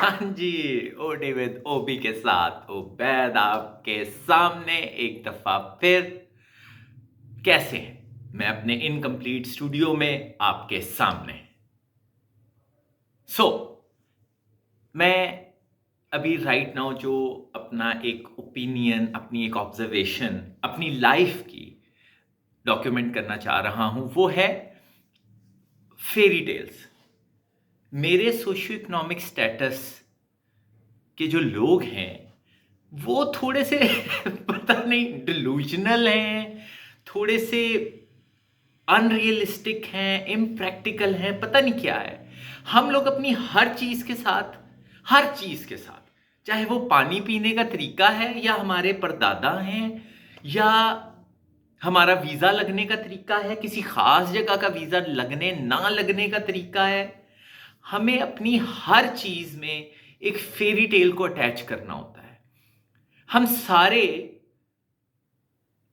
हाँ जी, OD with ओबी के साथ उबैद आपके सामने एक दफ़ा फिर। कैसे हैं? मैं अपने इनकम्प्लीट स्टूडियो में आपके सामने। सो मैं अभी राइट नाउ जो अपना एक ओपिनियन, अपनी एक ऑब्जर्वेशन, अपनी लाइफ की डॉक्यूमेंट करना चाह रहा हूँ, वो है फेयरी टेल्स। मेरे सोशियो इकोनॉमिक स्टेटस के जो लोग हैं वो थोड़े से पता नहीं डिलूजनल हैं, थोड़े से अनरियलिस्टिक हैं, इम्प्रैक्टिकल हैं, पता नहीं क्या है। हम लोग अपनी हर चीज़ के साथ, चाहे वो पानी पीने का तरीका है या हमारे परदादा हैं या हमारा वीज़ा लगने का तरीका है, किसी ख़ास जगह का वीज़ा लगने ना लगने का तरीका है, हमें अपनी हर चीज़ में एक फेयरी टेल को अटैच करना होता है। हम सारे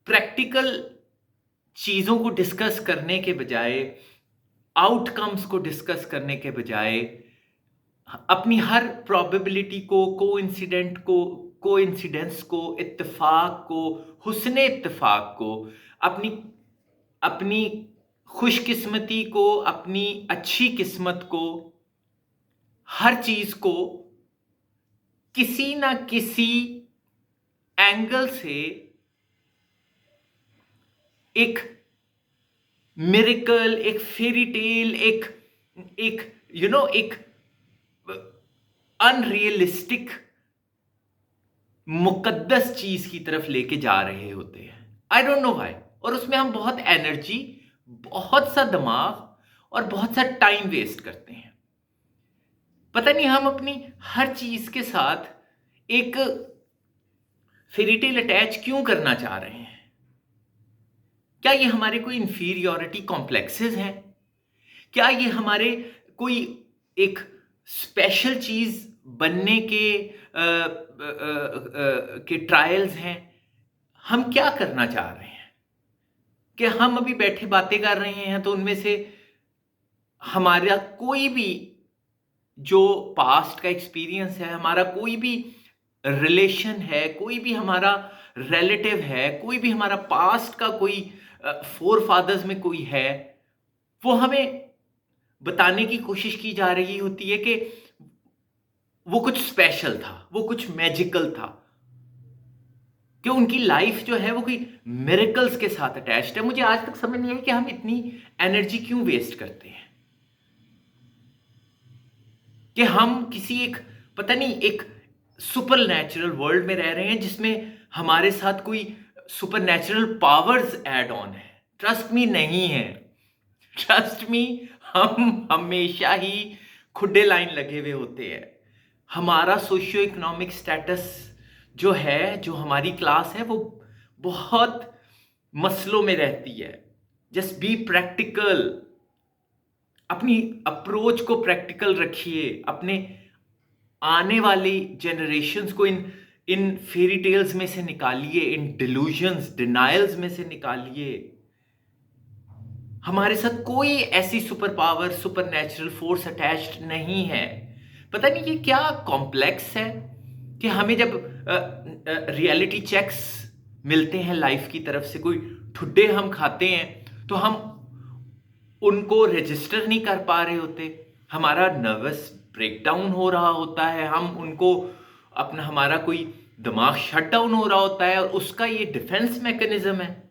प्रैक्टिकल चीज़ों को डिस्कस करने के बजाय, आउटकम्स को डिस्कस करने के बजाय, अपनी हर प्रोबेबिलिटी को, कोइंसिडेंस को, इत्तेफाक को, हुस्ने इत्तेफाक को, अपनी अपनी खुशकिस्मती को, अपनी अच्छी किस्मत को, हर चीज़ को किसी ना किसी एंगल से एक मिरेकल, एक फेरी टेल, एक एक एक अनरियलिस्टिक मुकद्दस चीज की तरफ लेके जा रहे होते हैं। I don't know why. और उसमें हम बहुत एनर्जी, बहुत सा दिमाग और बहुत सा टाइम वेस्ट करते हैं। पता नहीं हम अपनी हर चीज के साथ एक फेरी टेल अटैच क्यों करना चाह रहे हैं। क्या ये हमारे कोई इंफीरियोरिटी कॉम्प्लेक्सेस हैं? क्या ये हमारे कोई एक स्पेशल चीज बनने के ट्रायल्स हैं? हम क्या करना चाह रहे हैं कि हम अभी बैठे बातें कर रहे हैं तो उनमें से हमारा कोई भी जो पास्ट का एक्सपीरियंस है, हमारा कोई भी रिलेशन है, कोई भी हमारा रिलेटिव है, कोई भी हमारा पास्ट का कोई फोर फादर्स में कोई है, वो हमें बताने की कोशिश की जा रही होती है कि वो कुछ स्पेशल था, वो कुछ मैजिकल था, कि उनकी लाइफ जो है वो कोई मिरेकल्स के साथ अटैच्ड है। मुझे आज तक समझ नहीं आई कि हम इतनी एनर्जी क्यों वेस्ट करते हैं, कि हम किसी एक पता नहीं एक सुपर नेचुरल वर्ल्ड में रह रहे हैं जिसमें हमारे साथ कोई super natural powers add on है। ट्रस्ट मी, नहीं है। ट्रस्ट मी, हम हमेशा ही खुडे लाइन लगे हुए होते हैं। हमारा सोशियो इकोनॉमिक स्टेटस जो है, जो हमारी क्लास है, वो बहुत मसलों में रहती है। जस्ट बी प्रैक्टिकल, अपनी अप्रोच को प्रैक्टिकल रखिए, अपने आने वाली जनरेशन्स को इन इन फेरी टेल्स में से निकालिए, इन डिल्यूजन्स, डिनायल्स में से निकालिए। हमारे साथ कोई ऐसी super power, super natural force attached नहीं है। पता नहीं ये क्या कॉम्प्लेक्स है कि हमें जब रियलिटी चेक्स मिलते हैं लाइफ की तरफ से, कोई ठुड्डे हम खाते हैं तो हम उनको रजिस्टर नहीं कर पा रहे होते, हमारा नर्वस ब्रेकडाउन हो रहा होता है, हम उनको अपना हमारा कोई दिमाग शट डाउन हो रहा होता है, और उसका ये डिफेंस मैकेनिज्म है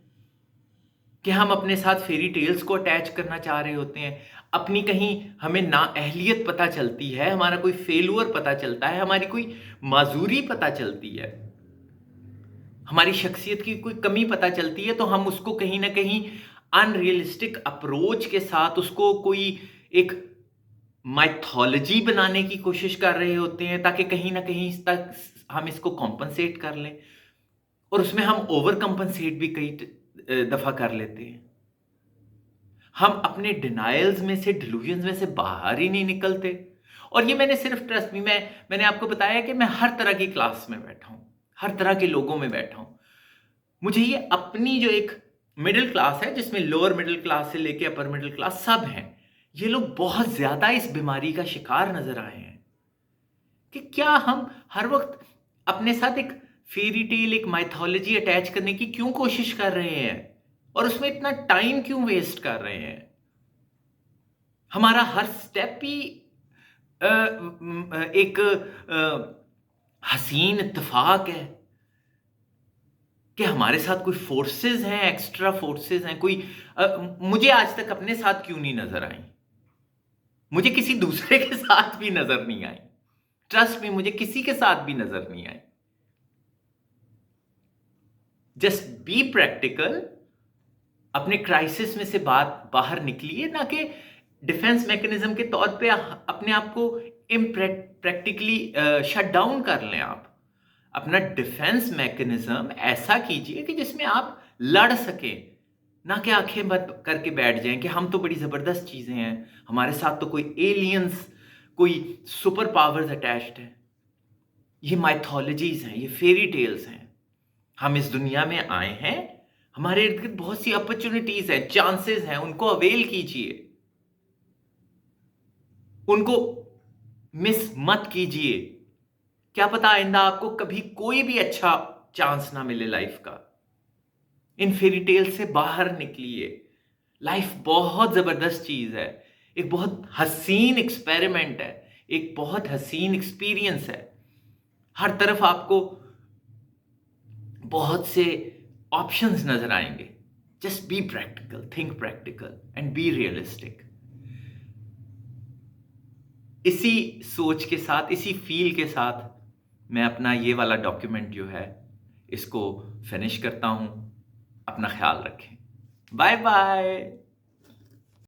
कि हम अपने साथ फेरी टेल्स को अटैच करना चाह रहे होते हैं। अपनी कहीं हमें ना अहलियत पता चलती है, हमारा कोई फेलुअर पता चलता है, हमारी कोई माजूरी पता चलती है, हमारी शख्सियत की कोई कमी पता चलती है, तो हम उसको कहीं ना कहीं अनरियलिस्टिक अप्रोच के साथ उसको कोई एक माइथोलॉजी बनाने की कोशिश कर रहे होते हैं, ताकि कहीं ना कहीं तक हम इसको कॉम्पनसेट कर लें। और उसमें हम ओवर कॉम्पनसेट भी कई दफा कर लेते हैं। हम अपने डिनायल्स में से, डिल्यूजन्स में से बाहर ही नहीं निकलते। और ये मैंने सिर्फ, ट्रस्ट मी, मैंने आपको बताया कि मैं हर तरह की क्लास में बैठा हूं, हर तरह के लोगों में बैठा हूं। मुझे ये अपनी जो एक मिडिल क्लास है, जिसमें लोअर मिडिल क्लास से लेके अपर मिडिल क्लास सब हैं, ये लोग बहुत ज्यादा इस बीमारी का शिकार नजर आए हैं क्या हम हर वक्त अपने साथ एक फेरी टेल, एक माइथोलॉजी अटैच करने की क्यों कोशिश कर रहे हैं और उसमें इतना टाइम क्यों वेस्ट कर रहे हैं? हमारा हर स्टेप ही एक हसीन इत्तेफाक है कि हमारे साथ कोई फोर्सेस हैं, एक्स्ट्रा फोर्सेस हैं, कोई मुझे आज तक अपने साथ क्यों नहीं नजर आई? मुझे किसी दूसरे के साथ भी नजर नहीं आई। ट्रस्ट में मुझे किसी के साथ भी नजर नहीं आई। जस्ट बी प्रैक्टिकल, अपने क्राइसिस में से बाहर निकलिए, ना कि डिफेंस मैकेनिज्म के तौर पे अपने आप को इम्प्रैक्टिकली शट डाउन कर लें। आप अपना डिफेंस मैकेनिज्म ऐसा कीजिए कि जिसमें आप लड़ सके, ना कि आंखें बंद करके बैठ जाएं कि हम तो बड़ी जबरदस्त चीजें हैं, हमारे साथ तो कोई एलियंस, कोई सुपर पावर्स अटैच्ड है। ये माइथोलॉजीज हैं, ये फेरी टेल्स हैं। हम इस दुनिया में आए हैं, हमारे इर्द गिर्द बहुत सी अपॉर्चुनिटीज हैं, चांसेस हैं, उनको अवेल कीजिए, उनको मिस मत कीजिए। क्या पता आइंदा आपको कभी कोई भी अच्छा चांस ना मिले लाइफ का। इन फेरी टेल से बाहर निकलिए। लाइफ बहुत जबरदस्त चीज है, एक बहुत हसीन एक्सपेरिमेंट है, एक बहुत हसीन एक्सपीरियंस है। हर तरफ आपको बहुत से ऑप्शंस नजर आएंगे। Just be practical, think practical and be realistic. इसी सोच के साथ, इसी फील के साथ मैं अपना ये वाला डॉक्यूमेंट जो है इसको फिनिश करता हूं। अपना ख्याल रखें। Bye bye.